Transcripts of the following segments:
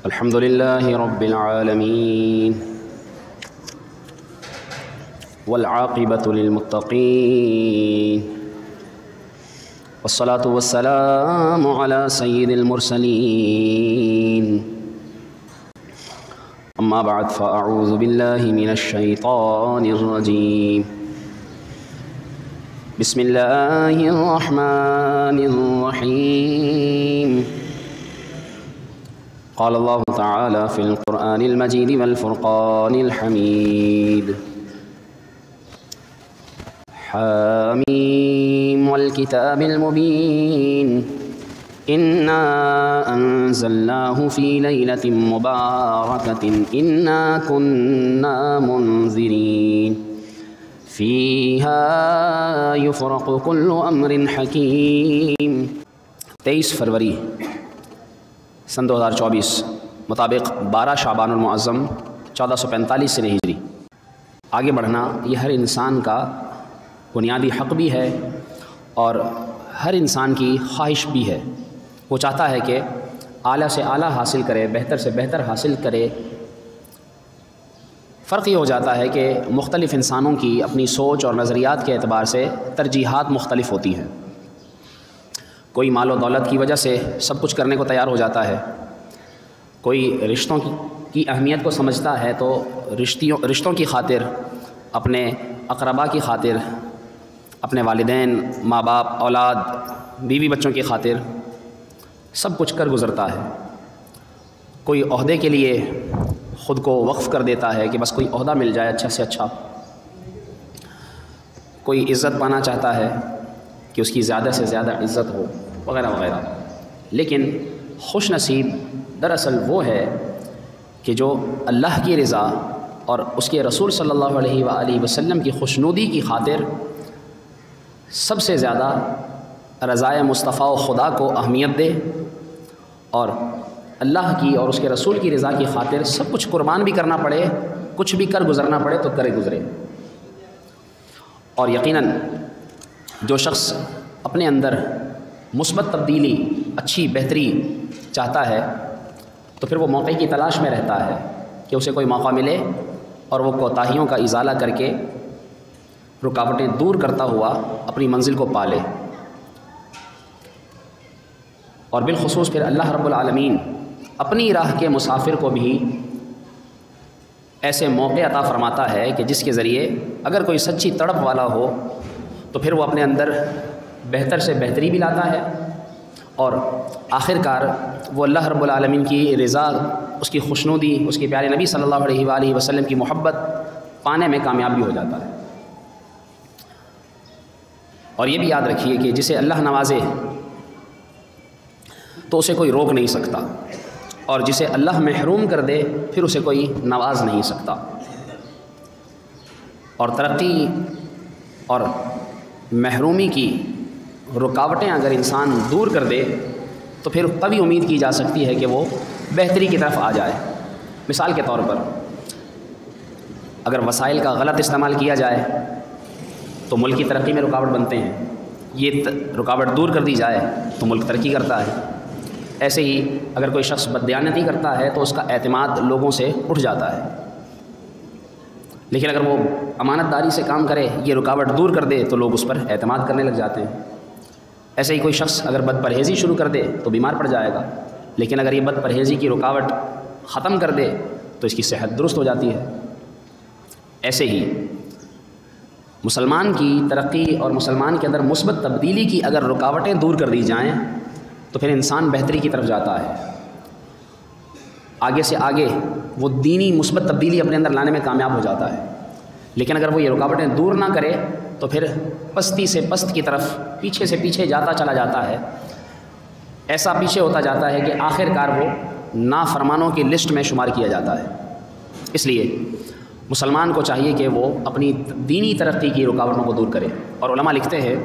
الحمد لله رب العالمين والعاقبة للمتقين والصلاة والسلام على سيد المرسلين أما بعد فأعوذ بالله من الشيطان الرجيم بسم الله الرحمن الرحيم قال الله تعالى في القرآن المجيد والفرقان الحميد حاميم والكتاب المبين إنا أنزلناه في ليلة مباركة إنا كنا منذرين فيها يفرق كل أمر حكيم 23 فروری سن 2024 مطابق 12 شعبان المعظم 1445 سے ہجری. آگے بڑھنا یہ ہر انسان کا بنیادی حق بھی ہے اور ہر انسان کی خواہش بھی ہے. وہ چاہتا ہے کہ اعلیٰ سے اعلیٰ حاصل کرے، بہتر سے بہتر حاصل کرے. فرق یہ ہو جاتا ہے کہ مختلف انسانوں کی اپنی سوچ اور نظریات کے اعتبار سے ترجیحات مختلف ہوتی ہیں. کوئی مال و دولت کی وجہ سے سب کچھ کرنے کو تیار ہو جاتا ہے، کوئی رشتوں کی اہمیت کو سمجھتا ہے تو رشتوں کی خاطر، اپنے اقربا کی خاطر، اپنے والدین، ماں باپ، اولاد، بیوی بچوں کی خاطر سب کچھ کر گزرتا ہے. کوئی عہدے کے لیے خود کو وقف کر دیتا ہے کہ بس کوئی عہدہ مل جائے اچھا سے اچھا. کوئی عزت پانا چاہتا ہے کہ اس کی زیادہ سے زیادہ عزت ہو، وغیرہ وغیرہ. لیکن خوش نصیب دراصل وہ ہے کہ جو اللہ کی رضا اور اس کے رسول صلی اللہ علیہ وآلہ وسلم کی خوشنودی کی خاطر سب سے زیادہ رضائے مصطفیٰ و خدا کو اہمیت دے اور اللہ کی اور اس کے رسول کی رضا کی خاطر سب کچھ قربان بھی کرنا پڑے، کچھ بھی کر گزرنا پڑے تو کرے گزرے. اور یقیناً جو شخص اپنے اندر مثبت تبدیلی، اچھی بہتری چاہتا ہے تو پھر وہ موقع کی تلاش میں رہتا ہے کہ اسے کوئی موقع ملے اور وہ کوتاہیوں کا ازالہ کر کے رکاوٹیں دور کرتا ہوا اپنی منزل کو پا لے. اور بالخصوص پھر اللہ رب العالمین اپنی راہ کے مسافر کو بھی ایسے موقع عطا فرماتا ہے کہ جس کے ذریعے اگر کوئی سچی تڑپ والا ہو تو پھر وہ اپنے اندر بہتر سے بہتری بھی لاتا ہے اور آخر کار وہ اللہ رب العالمین کی رضا، اس کی خوشنودی، اس کے پیارے نبی صلی اللہ علیہ وآلہ وسلم کی محبت پانے میں کامیاب بھی ہو جاتا ہے. اور یہ بھی یاد رکھیے کہ جسے اللہ نوازے تو اسے کوئی روک نہیں سکتا اور جسے اللہ محروم کر دے پھر اسے کوئی نواز نہیں سکتا. اور ترقی اور محرومی کی رکاوٹیں اگر انسان دور کر دے تو پھر تبھی امید کی جا سکتی ہے کہ وہ بہتری کی طرف آ جائے. مثال کے طور پر اگر وسائل کا غلط استعمال کیا جائے تو ملک کی ترقی میں رکاوٹ بنتے ہیں، یہ رکاوٹ دور کر دی جائے تو ملک ترقی کرتا ہے. ایسے ہی اگر کوئی شخص بددیانتی کرتا ہے تو اس کا اعتماد لوگوں سے اٹھ جاتا ہے، لیکن اگر وہ امانت داری سے کام کرے، یہ رکاوٹ دور کر دے تو لوگ اس پر اعتماد کرنے لگ جاتے ہیں. ایسے ہی کوئی شخص اگر بد پرہیزی شروع کر دے تو بیمار پڑ جائے گا، لیکن اگر یہ بد پرہیزی کی رکاوٹ ختم کر دے تو اس کی صحت درست ہو جاتی ہے. ایسے ہی مسلمان کی ترقی اور مسلمان کے اندر مثبت تبدیلی کی اگر رکاوٹیں دور کر دی جائیں تو پھر انسان بہتری کی طرف جاتا ہے، آگے سے آگے وہ دینی مثبت تبدیلی اپنے اندر لانے میں کامیاب ہو جاتا ہے. لیکن اگر وہ یہ رکاوٹیں دور نہ کرے تو پھر پستی سے پست کی طرف، پیچھے سے پیچھے جاتا چلا جاتا ہے. ایسا پیچھے ہوتا جاتا ہے کہ آخر کار وہ نافرمانوں کی لسٹ میں شمار کیا جاتا ہے. اس لیے مسلمان کو چاہیے کہ وہ اپنی دینی ترقی کی رکاوٹوں کو دور کرے. اور علماء لکھتے ہیں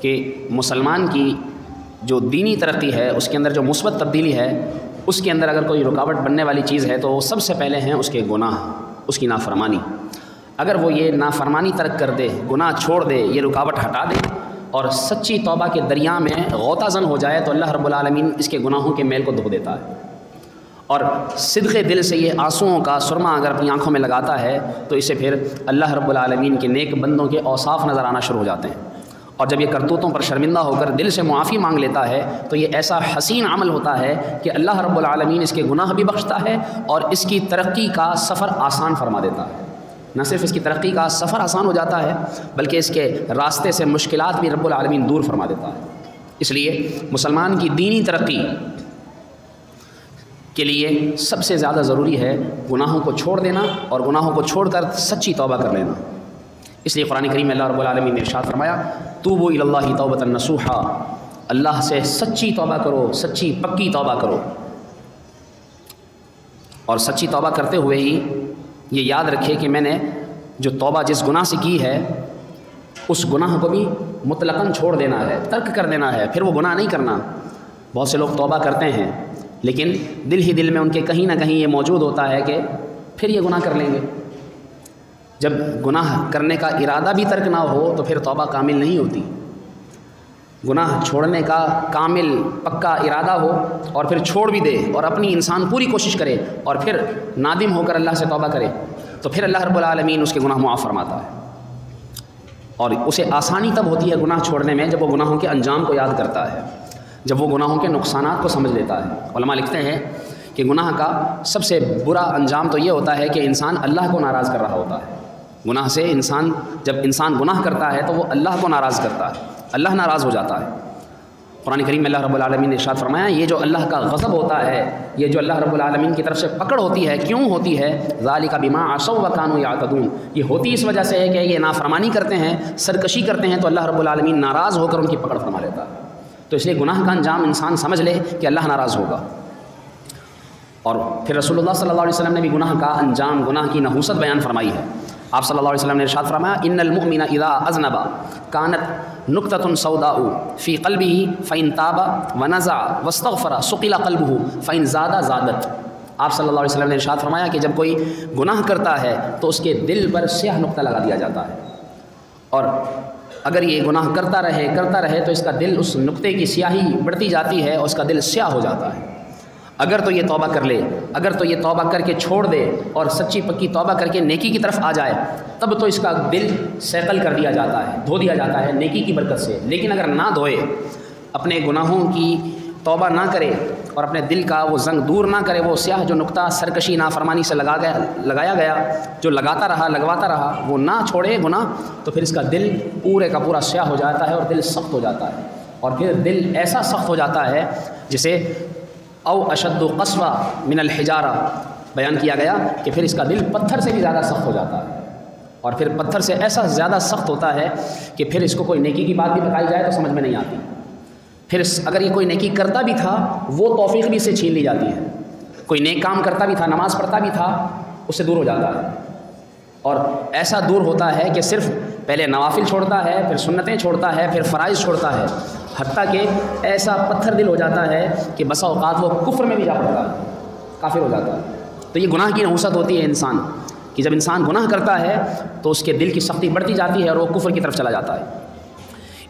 کہ مسلمان کی جو دینی ترقی ہے، اس کے اندر جو مثبت تبدیلی ہے، اس کے اندر اگر کوئی رکاوٹ بننے والی چیز ہے تو سب سے پہلے ہیں اس کے گناہ، اس کی نافرمانی. اگر وہ یہ نافرمانی ترک کر دے، گناہ چھوڑ دے، یہ رکاوٹ ہٹا دے اور سچی توبہ کے دریا میں غوطہ زن ہو جائے تو اللہ رب العالمین اس کے گناہوں کے میل کو دھو دیتا ہے اور صدق دل سے یہ آنسوؤں کا سرما اگر اپنی آنکھوں میں لگاتا ہے تو اسے پھر اللہ رب العالمین کے نیک بندوں کے اوصاف نظر آنا شروع ہو جاتے ہیں، اور جب یہ کرتوتوں پر شرمندہ ہو کر دل سے معافی مانگ لیتا ہے تو یہ ایسا حسین عمل ہوتا ہے کہ اللہ رب العالمین اس کے گناہ بھی بخشتا ہے اور اس کی ترقی کا سفر آسان فرما دیتا ہے۔ نہ صرف اس کی ترقی کا سفر آسان ہو جاتا ہے بلکہ اس کے راستے سے مشکلات بھی رب العالمین دور فرما دیتا ہے۔ اس لیے مسلمان کی دینی ترقی کے لیے سب سے زیادہ ضروری ہے گناہوں کو چھوڑ دینا، اور گناہوں کو چھوڑ کر سچی توبہ کر لینا۔ اس لیے قرآن کریم میں اللہ رب العالمین نے ارشاد فرمایا توبوا الی اللہ توبۃ نصوحا، اللہ سے سچی توبہ کرو، سچی پکی توبہ کرو، اور سچی توبہ کرتے ہوئے ہی یہ یاد رکھے کہ میں نے جو توبہ جس گناہ سے کی ہے اس گناہ کو بھی مطلقاً چھوڑ دینا ہے، ترک کر دینا ہے، پھر وہ گناہ نہیں کرنا۔ بہت سے لوگ توبہ کرتے ہیں لیکن دل ہی دل میں ان کے کہیں نہ کہیں یہ موجود ہوتا ہے کہ پھر یہ گناہ کر لیں گے۔ جب گناہ کرنے کا ارادہ بھی ترک نہ ہو تو پھر توبہ کامل نہیں ہوتی۔ گناہ چھوڑنے کا کامل پکا ارادہ ہو اور پھر چھوڑ بھی دے اور اپنی انسان پوری کوشش کرے اور پھر نادم ہو کر اللہ سے توبہ کرے تو پھر اللہ رب العالمین اس کے گناہ معاف فرماتا ہے، اور اسے آسانی تب ہوتی ہے گناہ چھوڑنے میں جب وہ گناہوں کے انجام کو یاد کرتا ہے، جب وہ گناہوں کے نقصانات کو سمجھ لیتا ہے۔ علماء لکھتے ہیں کہ گناہ کا سب سے برا انجام تو یہ ہوتا ہے کہ انسان اللہ کو ناراض کر رہا ہوتا ہے۔ گناہ سے جب انسان گناہ کرتا ہے تو وہ اللہ کو ناراض کرتا ہے، اللہ ناراض ہو جاتا ہے۔ قرآن کریم میں اللہ رب العالمین نے ارشاد فرمایا یہ جو اللہ کا غضب ہوتا ہے، یہ جو اللہ رب العالمین کی طرف سے پکڑ ہوتی ہے، کیوں ہوتی ہے؟ ذالک بما عصوا وکانوا یعتدون، یہ ہوتی اس وجہ سے ہے کہ یہ نافرمانی کرتے ہیں، سرکشی کرتے ہیں، تو اللہ رب العالمین ناراض ہو کر ان کی پکڑ فرما لیتا ہے۔ تو اس لیے گناہ کا انجام انسان سمجھ لے کہ اللہ ناراض ہوگا۔ اور پھر رسول اللہ صلی اللہ علیہ وسلم نے بھی گناہ کا انجام، گناہ کی نحوست بیان فرمائی ہے۔ آپ صلی اللہ علیہ وسلم نے ارشاد فرمایا ان المؤمن اذا اذنب كانت نقطة سوداء في قلبه فإن تاب ونزع واستغفر صقل قلبه فإن زاد زادت۔ آپ صلی اللہ علیہ وسلم نے ارشاد فرمایا کہ جب کوئی گناہ کرتا ہے تو اس کے دل پر سیاہ نقطہ لگا دیا جاتا ہے، اور اگر یہ گناہ کرتا رہے تو اس کا دل اس نقطے کی سیاہی بڑھتی جاتی ہے اور اس کا دل سیاہ ہو جاتا ہے۔ اگر تو یہ توبہ کر لے، اگر تو یہ توبہ کر کے چھوڑ دے اور سچی پکی توبہ کر کے نیکی کی طرف آ جائے تب تو اس کا دل سیقل کر دیا جاتا ہے، دھو دیا جاتا ہے نیکی کی برکت سے۔ لیکن اگر نہ دھوئے، اپنے گناہوں کی توبہ نہ کرے اور اپنے دل کا وہ زنگ دور نہ کرے، وہ سیاہ جو نقطہ سرکشی نافرمانی سے لگایا گیا جو لگواتا رہا وہ نہ چھوڑے گناہ، تو پھر اس کا دل پورے کا پورا سیاہ ہو جاتا ہے اور دل سخت ہو جاتا ہے، اور پھر دل ایسا سخت ہو جاتا ہے جسے او اشد قسوہ من الحجارہ بیان کیا گیا کہ پھر اس کا دل پتھر سے بھی زیادہ سخت ہو جاتا ہے، اور پھر پتھر سے ایسا زیادہ سخت ہوتا ہے کہ پھر اس کو کوئی نیکی کی بات بھی بتائی جائے تو سمجھ میں نہیں آتی۔ پھر اگر یہ کوئی نیکی کرتا بھی تھا وہ توفیق بھی اسے چھین لی جاتی ہے، کوئی نیک کام کرتا بھی تھا، نماز پڑھتا بھی تھا، اس سے دور ہو جاتا ہے، اور ایسا دور ہوتا ہے کہ صرف پہلے نوافل چھوڑتا ہے، پھر سنتیں چھوڑتا ہے، پھر فرائض چھوڑتا ہے، حتیٰ کہ ایسا پتھر دل ہو جاتا ہے کہ بسا اوقات وہ کفر میں بھی جا پڑتا ہے، کافر ہو جاتا ہے۔ تو یہ گناہ کی نحوست ہوتی ہے انسان کہ جب انسان گناہ کرتا ہے تو اس کے دل کی سختی بڑھتی جاتی ہے اور وہ کفر کی طرف چلا جاتا ہے۔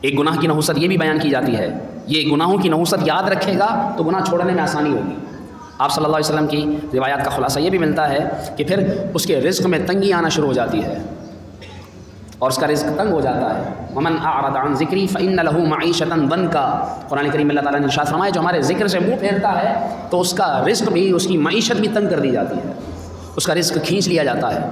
ایک گناہ کی نحوست یہ بھی بیان کی جاتی ہے، یہ گناہوں کی نحوست یاد رکھے گا تو گناہ چھوڑنے میں آسانی ہوگی۔ آپ صلی اللہ علیہ وسلم کی روایات کا خلاصہ یہ بھی ملتا ہے کہ پھر اس کے رزق میں تنگی آنا شروع ہو جاتی ہے اور اس کا رزق تنگ ہو جاتا ہے۔ ومن اعرض عن ذکری فإن له معیشۃ ضنکا، قرآن کریم میں اللہ تعالیٰ نے ارشاد فرمایا جو ہمارے ذکر سے منہ پھیرتا ہے تو اس کا رزق بھی، اس کی معیشت بھی تنگ کر دی جاتی ہے، اس کا رزق کھینچ لیا جاتا ہے،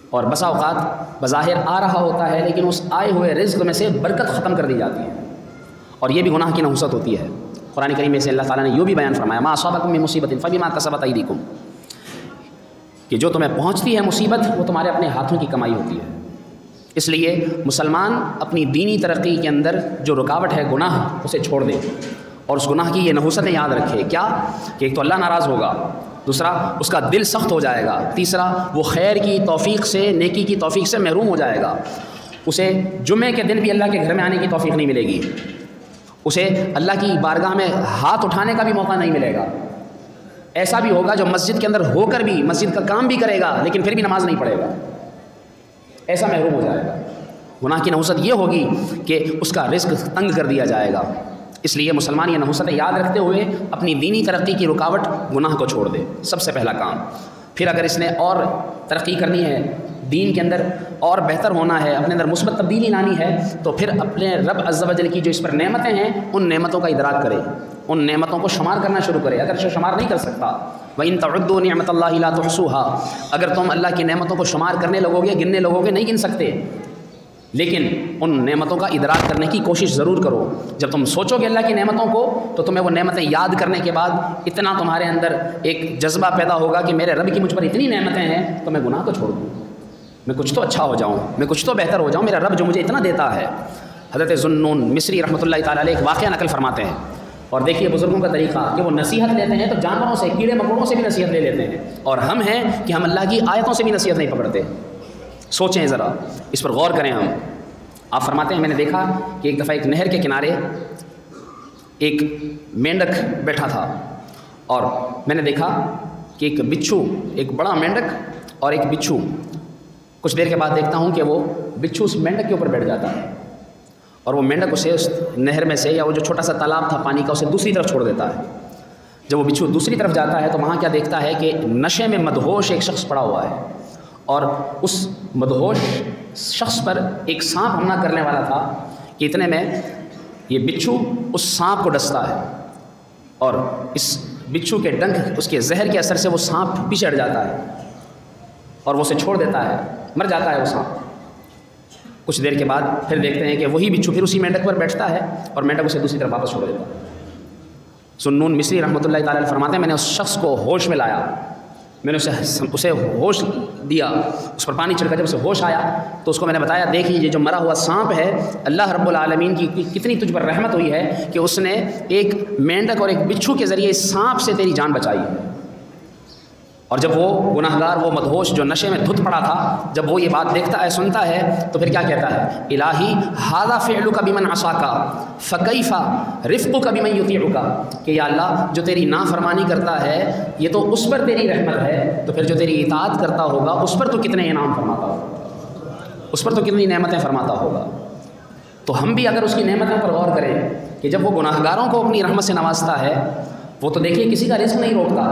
اور بسا اوقات بظاہر آ رہا ہوتا ہے لیکن اس آئے ہوئے رزق میں سے برکت ختم کر دی جاتی ہے، اور یہ بھی گناہ کی نحوست ہوتی ہے۔ قرآن کریم میں سے اللہ تعالیٰ نے یہ بھی بیان فرمایا ما اصابکم من مصیبۃ فبما کسبت ایدیکم، کہ جو تمہیں پہنچتی ہے مصیبت وہ تمہارے اپنے ہاتھوں کی کمائی ہوتی ہے۔ اس لیے مسلمان اپنی دینی ترقی کے اندر جو رکاوٹ ہے گناہ اسے چھوڑ دے اور اس گناہ کی یہ نحوستیں یاد رکھے، کیا کہ ایک تو اللہ ناراض ہوگا، دوسرا اس کا دل سخت ہو جائے گا، تیسرا وہ خیر کی توفیق سے، نیکی کی توفیق سے محروم ہو جائے گا، اسے جمعے کے دن بھی اللہ کے گھر میں آنے کی توفیق نہیں ملے گی، اسے اللہ کی بارگاہ میں ہاتھ اٹھانے کا بھی موقع نہیں ملے گا۔ ایسا بھی ہوگا جو مسجد کے اندر ہو کر بھی مسجد کا کام بھی کرے گا لیکن پھر بھی نماز نہیں پڑھے گا، ایسا محروم ہو جائے گا۔ گناہ کی نحوست یہ ہوگی کہ اس کا رزق تنگ کر دیا جائے گا، اس لیے مسلمان یہ نحوستیں یاد رکھتے ہوئے اپنی دینی ترقی کی رکاوٹ گناہ کو چھوڑ دے، سب سے پہلا کام۔ پھر اگر اس نے اور ترقی کرنی ہے، دین کے اندر اور بہتر ہونا ہے، اپنے اندر مثبت تبدیلی لانی ہے، تو پھر اپنے رب عز و جل کی جو اس پر نعمتیں ہیں ان نعمتوں کا ادراک کرے، ان نعمتوں کو شمار کرنا شروع کرے۔ اگر اسے شمار نہیں کر سکتا، وَإِن تَعُدُّوا نِعْمَتَ اللَّهِ لَا تُحْصُوهَا، اگر تم اللہ کی نعمتوں کو شمار کرنے لگو گے، گننے لگو گے، نہیں گن سکتے، لیکن ان نعمتوں کا ادراک کرنے کی کوشش ضرور کرو۔ جب تم سوچو گے اللہ کی نعمتوں کو تو تمہیں وہ نعمتیں یاد کرنے کے بعد اتنا تمہارے اندر ایک جذبہ پیدا ہوگا کہ میرے رب کی مجھ پر اتنی نعمتیں ہیں تو میں گناہ کو چھوڑ دوں، میں کچھ تو اچھا ہو جاؤں، میں کچھ تو بہتر ہو جاؤں، میرا رب جو مجھے اتنا دیتا ہے۔ حضرت ذوالنون مصری رحمۃ اللہ تعالیٰ علیہ ایک واقعہ نقل فرماتے ہیں، اور دیکھیے بزرگوں کا طریقہ کہ وہ نصیحت لیتے ہیں تو جانوروں سے، کیڑے مکوڑوں سے بھی نصیحت لے لیتے ہیں، اور ہم ہیں کہ ہم اللہ کی آیتوں سے بھی نصیحت نہیں پکڑتے۔ سوچیں ذرا، اس پر غور کریں ہم۔ آپ فرماتے ہیں میں نے دیکھا کہ ایک دفعہ ایک نہر کے کنارے ایک مینڈک بیٹھا تھا، اور میں نے دیکھا کہ ایک بچھو، ایک بڑا مینڈک اور ایک بچھو، کچھ دیر کے بعد دیکھتا ہوں کہ وہ بچھو اس مینڈک کے اوپر بیٹھ جاتا ہے، اور وہ مینڈک اسے اس نہر میں سے، یا وہ جو چھوٹا سا تالاب تھا پانی کا، اسے دوسری طرف چھوڑ دیتا ہے۔ جب وہ بچھو دوسری طرف جاتا ہے تو وہاں کیا دیکھتا ہے کہ نشے میں مدہوش ایک شخص پڑا ہوا ہے، اور اس مدہوش شخص پر ایک سانپ حملہ کرنے والا تھا کہ اتنے میں یہ بچھو اس سانپ کو ڈستا ہے، اور اس بچھو کے ڈنک، اس کے زہر کے اثر سے وہ سانپ پیچھے ہٹ جاتا ہے اور وہ اسے چھوڑ دیتا ہے، مر جاتا ہے وہ سانپ۔ کچھ دیر کے بعد پھر دیکھتے ہیں کہ وہی بچھو پھر اسی مینڈک پر بیٹھتا ہے اور مینڈک اسے دوسری طرف واپس چھوڑ دیتا ہے۔ ذوالنون مصری رحمۃ اللہ تعالیٰ علیہ فرماتے ہیں میں نے اس شخص کو ہوش میں لایا، میں نے اسے ہوش دیا، اس پر پانی چھڑکا، جب اسے ہوش آیا تو اس کو میں نے بتایا دیکھیے یہ جو مرا ہوا سانپ ہے، اللہ رب العالمین کی کتنی تجھ پر رحمت ہوئی ہے کہ اس نے ایک مینڈک اور ایک بچھو کے ذریعے اس سانپ سے تیری جان بچائی۔ اور جب وہ گناہگار، وہ مدہوش جو نشے میں دھت پڑا تھا، جب وہ یہ بات دیکھتا ہے، سنتا ہے، تو پھر کیا کہتا ہے؟ الہی ھذا فعلک بمن عصاک فکیف رفقک بمن یطیعک، کہ یا اللہ جو تیری نافرمانی کرتا ہے یہ تو اس پر تیری رحمت ہے، تو پھر جو تیری اطاعت کرتا ہوگا اس پر تو کتنے انعام فرماتا ہوگا، اس پر تو کتنی نعمتیں فرماتا ہوگا۔ تو ہم بھی اگر اس کی نعمتوں پر غور کریں کہ جب وہ گناہگاروں کو اپنی رحمت سے نوازتا ہے، وہ تو دیکھیے کسی کا رزق نہیں روکتا،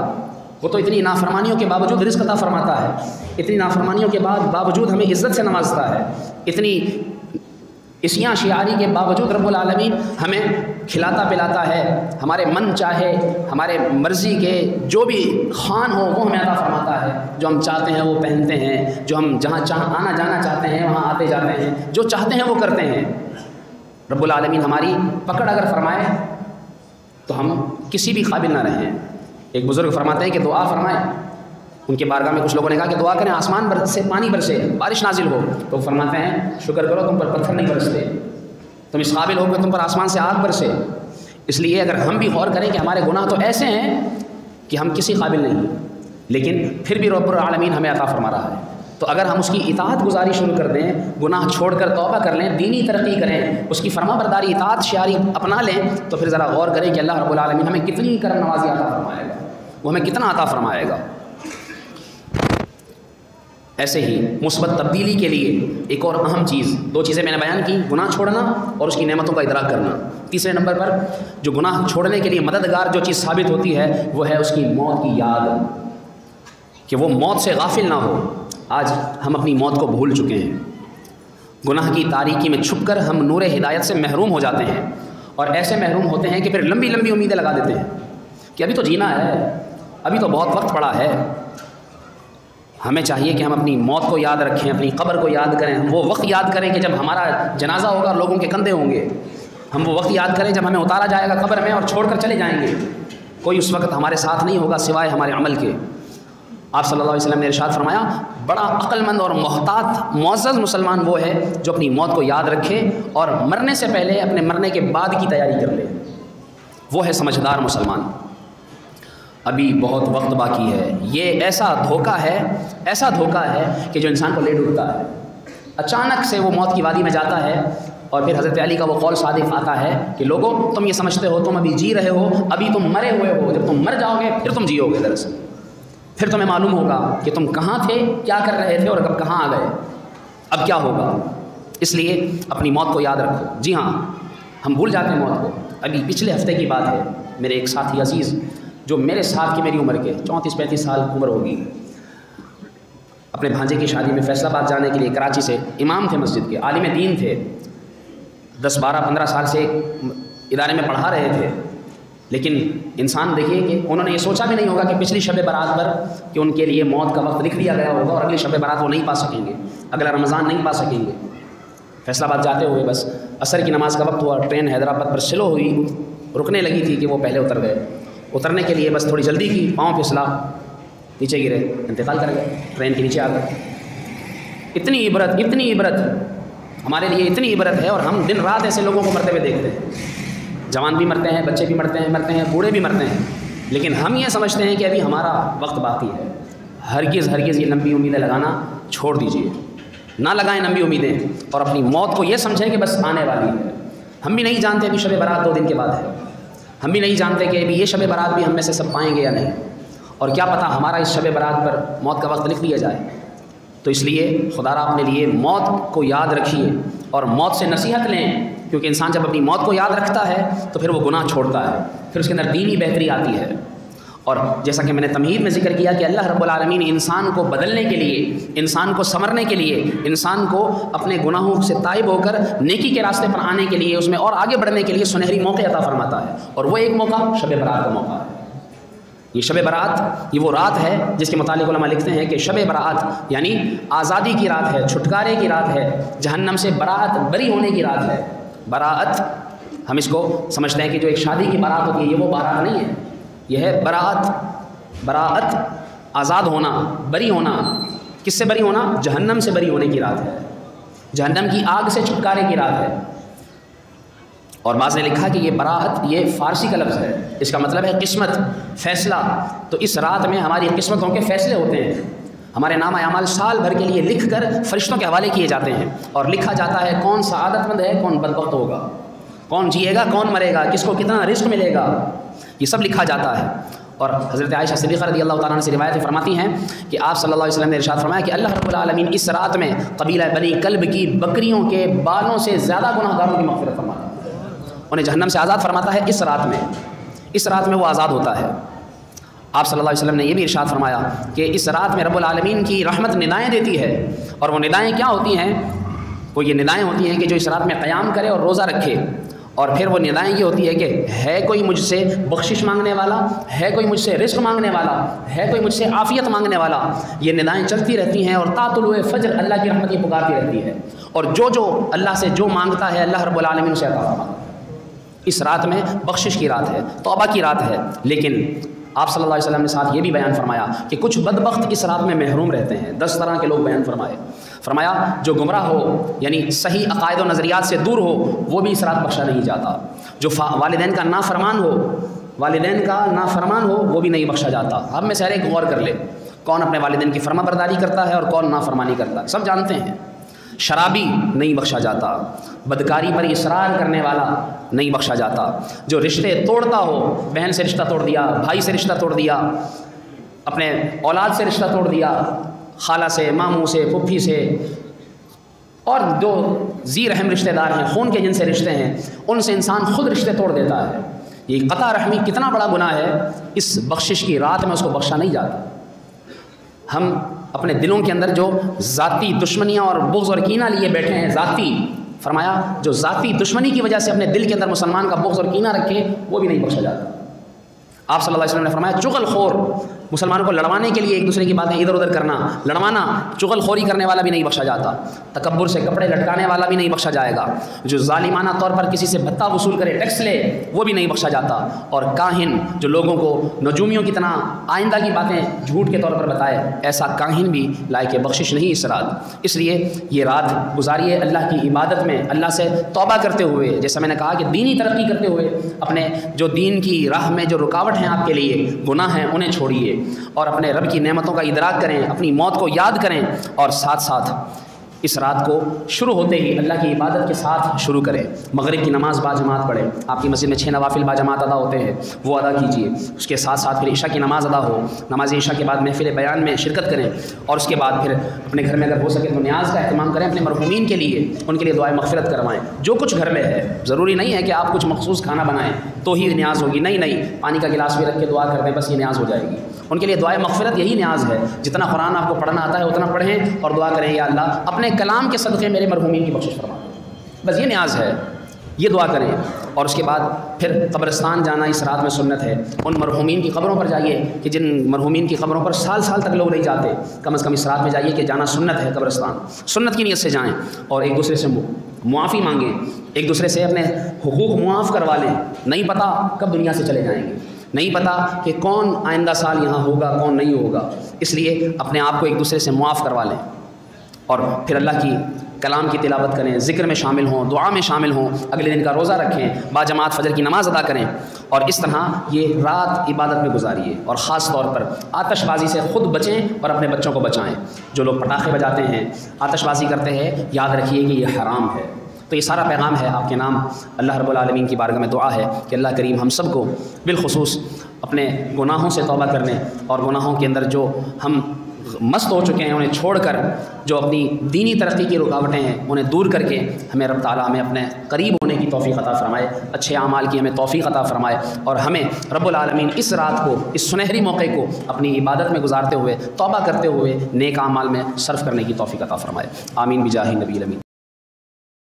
وہ تو اتنی نافرمانیوں کے باوجود رزق عطا فرماتا ہے، اتنی نافرمانیوں کے باوجود ہمیں عزت سے نوازتا ہے، اتنی عصیاں شعاری کے باوجود رب العالمین ہمیں کھلاتا پلاتا ہے، ہمارے من چاہے، ہمارے مرضی کے جو بھی خوان ہو وہ ہمیں عطا فرماتا ہے، جو ہم چاہتے ہیں وہ پہنتے ہیں، جو ہم جہاں آنا جانا چاہتے ہیں وہاں آتے جاتے ہیں، جو چاہتے ہیں وہ کرتے ہیں۔ رب العالمین ہماری پکڑ اگر فرمائے تو ہم کسی بھی قابل نہ رہیں۔ ایک بزرگ فرماتے ہیں کہ دعا فرمائیں، ان کے بارگاہ میں کچھ لوگوں نے کہا کہ دعا کریں آسمان سے پانی برسے، بارش نازل ہو، تو فرماتے ہیں شکر کرو تم پر پتھر نہیں برستے، تم اس قابل ہو کہ تم پر آسمان سے آگ برسے۔ اس لیے اگر ہم بھی غور کریں کہ ہمارے گناہ تو ایسے ہیں کہ ہم کسی قابل نہیں ہیں، لیکن پھر بھی رب العالمین ہمیں عطا فرما رہا ہے، تو اگر ہم اس کی اطاعت گزاری شروع کر دیں، گناہ چھوڑ کر توبہ کر لیں، دینی ترقی کریں، اس کی فرما برداری اطاعت شعاری اپنا لیں، تو پھر ذرا غور کریں کہ اللہ رب العالمین ہمیں کتنی کرم نوازی عطا فرمائے گا، وہ ہمیں کتنا عطا فرمائے گا۔ ایسے ہی مثبت تبدیلی کے لیے ایک اور اہم چیز، دو چیزیں میں نے بیان کی، گناہ چھوڑنا اور اس کی نعمتوں کا ادراک کرنا۔ تیسرے نمبر پر جو گناہ چھوڑنے کے لیے مددگار جو چیز ثابت ہوتی ہے وہ ہے اس کی موت کی یاد، کہ وہ موت سے غافل نہ ہو۔ آج ہم اپنی موت کو بھول چکے ہیں، گناہ کی تاریکی میں چھپ کر ہم نور ہدایت سے محروم ہو جاتے ہیں، اور ایسے محروم ہوتے ہیں کہ پھر لمبی لمبی امیدیں لگا دیتے ہیں کہ ابھی تو جینا ہے، ابھی تو بہت وقت پڑا ہے۔ ہمیں چاہیے کہ ہم اپنی موت کو یاد رکھیں، اپنی قبر کو یاد کریں، ہم وہ وقت یاد کریں کہ جب ہمارا جنازہ ہوگا، لوگوں کے کندھے ہوں گے، ہم وہ وقت یاد کریں جب ہمیں اتارا جائے گا قبر میں اور چھوڑ کر چلے جائیں گے، کوئی اس وقت ہمارے ساتھ نہیں ہوگا سوائے ہمارے عمل کے۔ آپ صلی اللہ علیہ وسلم نے ارشاد فرمایا بڑا عقل مند اور محتاط معزز مسلمان وہ ہے جو اپنی موت کو یاد رکھے اور مرنے سے پہلے اپنے مرنے کے بعد کی تیاری کر لے، وہ ہے سمجھدار مسلمان۔ ابھی بہت وقت باقی ہے، یہ ایسا دھوکہ ہے کہ جو انسان کو لے ڈوبتا ہے، اچانک سے وہ موت کی وادی میں جاتا ہے، اور پھر حضرت علی کا وہ قول صادق آتا ہے کہ لوگوں تم یہ سمجھتے ہو تم ابھی جی رہے ہو، ابھی تم مرے ہوئے ہو، جب تم مر جاؤ گے پھر تم جیو گے، دراصل پھر تمہیں معلوم ہوگا کہ تم کہاں تھے، کیا کر رہے تھے، اور اب کہاں آ گئے، اب کیا ہوگا۔ اس لیے اپنی موت کو یاد رکھو۔ جی ہاں، ہم بھول جاتے ہیں موت کو، ابھی پچھلے ہفتے کی بات ہے، میرے ایک ساتھی عزیز جو میرے ساتھ کی میری عمر کے 34-35 سال عمر ہوگی، اپنے بھانجے کی شادی میں فیصل آباد جانے کے لیے کراچی سے، امام تھے مسجد کے، عالم دین تھے، 10-12-15 سال سے ادارے میں پڑھا رہے تھے، لیکن انسان دیکھیے کہ انہوں نے یہ سوچا بھی نہیں ہوگا کہ پچھلی شب برات پر کہ ان کے لیے موت کا وقت لکھ دیا گیا ہوگا اور اگلی شب برات وہ نہیں پا سکیں گے، اگلا رمضان نہیں پا سکیں گے۔ فیصل آباد جاتے ہوئے بس عصر کی نماز کا وقت ہوا، ٹرین حیدرآباد پر سلو ہوئی، رکنے لگی تھی کہ وہ پہلے اتر گئے، اترنے کے لیے بس تھوڑی جلدی کی، پاؤں پھسلا، نیچے گرے، انتقال کر گئے، ٹرین کے نیچے آ گئے۔ اتنی عبرت ہمارے لیے، اتنی عبرت ہے، اور ہم دن رات ایسے لوگوں کو مرتے ہوئے دیکھتے ہیں، جوان بھی مرتے ہیں، بچے بھی مرتے ہیں، بوڑھے بھی مرتے ہیں، لیکن ہم یہ سمجھتے ہیں کہ ابھی ہمارا وقت باقی ہے۔ ہرگز یہ لمبی امیدیں لگانا چھوڑ دیجیے، نہ لگائیں لمبی امیدیں، اور اپنی موت کو یہ سمجھیں کہ بس آنے والی ہے۔ ہم بھی نہیں جانتے ابھی شب برات 2 دن کے بعد ہے، ہم بھی نہیں جانتے کہ ابھی یہ شب برات بھی ہم میں سے سب پائیں گے یا نہیں، اور کیا پتہ ہمارا اس شب برات پر موت کا وقت لکھ دیا جائے۔ تو اس لیے خدا را اپنے لیے موت کو یاد رکھیے اور موت سے نصیحت لیں، کیونکہ انسان جب اپنی موت کو یاد رکھتا ہے تو پھر وہ گناہ چھوڑتا ہے، پھر اس کے اندر دینی بہتری آتی ہے۔ اور جیسا کہ میں نے تمہید میں ذکر کیا کہ اللہ رب العالمین انسان کو بدلنے کے لیے، انسان کو سنورنے کے لیے، انسان کو اپنے گناہوں سے تائب ہو کر نیکی کے راستے پر آنے کے لیے، اس میں اور آگے بڑھنے کے لیے سنہری موقع عطا فرماتا ہے، اور وہ ایک موقع شب برات کا موقع ہے۔ یہ شب برات یہ وہ رات ہے جس کے متعلق علماء لکھتے ہیں کہ شب برات یعنی آزادی کی رات ہے، چھٹکارے کی رات ہے، جہنم سے بری ہونے کی رات ہے۔ براءت ہم اس کو سمجھتے ہیں کہ جو ایک شادی کی بارات ہوتی ہے، یہ وہ بارات نہیں ہے، یہ ہے براءت، آزاد ہونا، بری ہونا۔ کس سے بری ہونا؟ جہنم سے بری ہونے کی رات ہے، جہنم کی آگ سے چھٹکارے کی رات ہے۔ اور بعض نے لکھا کہ یہ براءت یہ فارسی کا لفظ ہے، اس کا مطلب ہے قسمت، فیصلہ۔ تو اس رات میں ہماری قسمتوں کے فیصلے ہوتے ہیں، ہمارے نامہ اعمال سال بھر کے لیے لکھ کر فرشتوں کے حوالے کیے جاتے ہیں، اور لکھا جاتا ہے کون سعادت مند ہے، کون بدبخت ہوگا، کون جیے گا، کون مرے گا، کس کو کتنا رزق ملے گا، یہ سب لکھا جاتا ہے۔ اور حضرت عائشہ صدیقہ رضی اللہ تعالیٰ عنہ سے روایتیں فرماتی ہیں کہ آپ صلی اللہ علیہ وسلم نے ارشاد فرمایا کہ اللہ رب العالمین اس رات میں قبیلہ بنی کلب کی بکریوں کے بالوں سے زیادہ گناہ گاروں کی مغفرت فرماتا ہے، انہیں جہنم سے آزاد فرماتا ہے۔ اس رات میں وہ آزاد ہوتا ہے۔ آپ صلی اللہ علیہ وسلم نے یہ بھی ارشاد فرمایا کہ اس رات میں رب العالمین کی رحمت ندائیں دیتی ہے، اور وہ ندائیں کیا ہوتی ہیں؟ وہ یہ ندائیں ہوتی ہیں کہ جو اس رات میں قیام کرے اور روزہ رکھے، اور پھر وہ ندائیں یہ ہوتی ہے کہ ہے کوئی مجھ سے بخشش مانگنے والا، ہے کوئی مجھ سے رزق مانگنے والا، ہے کوئی مجھ سے عافیت مانگنے والا۔ یہ ندائیں چلتی رہتی ہیں، اور تا طلوع فجر اللہ کی رحمت یہ پکارتی رہتی ہے، اور جو اللہ سے جو مانگتا ہے اللہ رب العالمین اسے عطا فرماتا ہے۔ اس رات میں بخشش کی رات ہے، توبہ کی رات ہے، لیکن آپ صلی اللہ علیہ وسلم نے ساتھ یہ بھی بیان فرمایا کہ کچھ بدبخت اس رات میں محروم رہتے ہیں۔ 10 طرح کے لوگ بیان فرمایا جو گمراہ ہو یعنی صحیح عقائد و نظریات سے دور ہو، وہ بھی اس رات بخشا نہیں جاتا۔ جو والدین کا نافرمان ہو وہ بھی نہیں بخشا جاتا۔ ہم میں سے ہر ایک غور کر لے، کون اپنے والدین کی فرما برداری کرتا ہے اور کون نافرمانی کرتا ہے، سب جانتے ہیں۔ شرابی نہیں بخشا جاتا، بدکاری پر اصرار کرنے والا نہیں بخشا جاتا، جو رشتے توڑتا ہو، بہن سے رشتہ توڑ دیا، بھائی سے رشتہ توڑ دیا، اپنے اولاد سے رشتہ توڑ دیا، خالہ سے، ماموں سے، پھپھی سے، اور جو ذی رحم رشتہ دار ہیں، خون کے جن سے رشتے ہیں، ان سے انسان خود رشتے توڑ دیتا ہے۔ یہ قطع رحمی کتنا بڑا گناہ ہے، اس بخشش کی رات میں اس کو بخشا نہیں جاتا۔ ہم اپنے دلوں کے اندر جو ذاتی دشمنیاں اور بغض اور کینہ لیے بیٹھے ہیں، فرمایا جو ذاتی دشمنی کی وجہ سے اپنے دل کے اندر مسلمان کا بغض اور کینہ رکھے، وہ بھی نہیں بخشا جاتا۔ آپ صلی اللہ علیہ وسلم نے فرمایا چغل خور، مسلمانوں کو لڑوانے کے لیے ایک دوسرے کی باتیں ادھر ادھر کرنا، لڑوانا، چغل خوری کرنے والا بھی نہیں بخشا جاتا۔ تکبر سے کپڑے لٹکانے والا بھی نہیں بخشا جائے گا۔ جو ظالمانہ طور پر کسی سے بھتہ وصول کرے، ٹیکس لے، وہ بھی نہیں بخشا جاتا۔ اور کاہن جو لوگوں کو نجومیوں کی طرح آئندہ کی باتیں جھوٹ کے طور پر بتائے، ایسا کاہن بھی لائق بخشش نہیں اس رات۔ اس لیے یہ رات گزاریے اللہ کی عبادت میں، اللہ سے توبہ کرتے ہوئے، جیسا میں نے کہا کہ دینی ترقی کرتے ہوئے، اپنے جو دین کی راہ میں جو رکاوٹ ہیں آپ کے لیے، گناہ ہیں، انہیں چھوڑیے اور اپنے رب کی نعمتوں کا ادراک کریں، اپنی موت کو یاد کریں، اور ساتھ ساتھ اس رات کو شروع ہوتے ہی اللہ کی عبادت کے ساتھ شروع کریں۔ مغرب کی نماز باجماعت پڑھیں، آپ کی مسجد میں 6 نوافل باجماعت ادا ہوتے ہیں، وہ ادا کیجیے۔ اس کے ساتھ ساتھ پھر عشاء کی نماز ادا ہو، نماز عشاء کے بعد محفل بیان میں شرکت کریں، اور اس کے بعد پھر اپنے گھر میں اگر ہو سکے تو نیاز کا اہتمام کریں، اپنے مرحومین کے لیے، ان کے لیے دعائیں مغفرت کروائیں۔ جو کچھ گھر میں ہے، ضروری نہیں ہے کہ آپ کچھ مخصوص کھانا بنائیں تو ہی نیاز ہوگی، نہیں، پانی کا گلاس بھی رکھ کے دعا کر دیں، بس یہ نیاز ہو جائے گی۔ ان کے لیے دعائیں مغفرت یہی نیاز ہے۔ جتنا قرآن آپ کو پڑھنا آتا ہے اتنا پڑھیں اور دعا کریں، یا اللہ اپنے کلام کے صدقے میرے مرحومین کی بخشش فرما دو، بس یہ نیاز ہے، یہ دعا کریں۔ اور اس کے بعد پھر قبرستان جانا اس رات میں سنت ہے۔ ان مرحومین کی قبروں پر جائیے کہ جن مرحومین کی قبروں پر سال سال تک لوگ نہیں جاتے، کم از کم اس رات میں جائیے کہ جانا سنت ہے قبرستان، سنت کی نیت سے جائیں، اور ایک دوسرے سے معافی مانگیں، ایک دوسرے سے اپنے حقوق معاف کروا لیں۔ نہیں پتہ کب دنیا سے چلے جائیں گے، نہیں پتہ کہ کون آئندہ سال یہاں ہوگا کون نہیں ہوگا، اس لیے اپنے آپ کو ایک دوسرے سے معاف کروا لیں، اور پھر اللہ کی کلام کی تلاوت کریں، ذکر میں شامل ہوں، دعا میں شامل ہوں، اگلے دن کا روزہ رکھیں، باجماعت فجر کی نماز ادا کریں، اور اس طرح یہ رات عبادت میں گزاریے۔ اور خاص طور پر آتش بازی سے خود بچیں اور اپنے بچوں کو بچائیں۔ جو لوگ پٹاخے بجاتے ہیں، آتش بازی کرتے ہیں، یاد رکھیے کہ یہ حرام ہے۔ تو یہ سارا پیغام ہے آپ کے نام اللہ رب العالمین کی بارگاہ میں دعا ہے کہ اللہ کریم ہم سب کو بالخصوص اپنے گناہوں سے توبہ کرنے، اور گناہوں کے اندر جو ہم مست ہو چکے ہیں انہیں چھوڑ کر، جو اپنی دینی ترقی کی رکاوٹیں ہیں انہیں دور کر کے ہمیں رب تعالیٰ ہمیں اپنے قریب ہونے کی توفیق عطا فرمائے، اچھے اعمال کی ہمیں توفیق عطا فرمائے، اور ہمیں رب العالمین اس رات کو، اس سنہری موقع کو اپنی عبادت میں گزارتے ہوئے، توبہ کرتے ہوئے نیک اعمال میں صرف کرنے کی توفیق عطا فرمائے۔ آمین بجاہ نبی الامین۔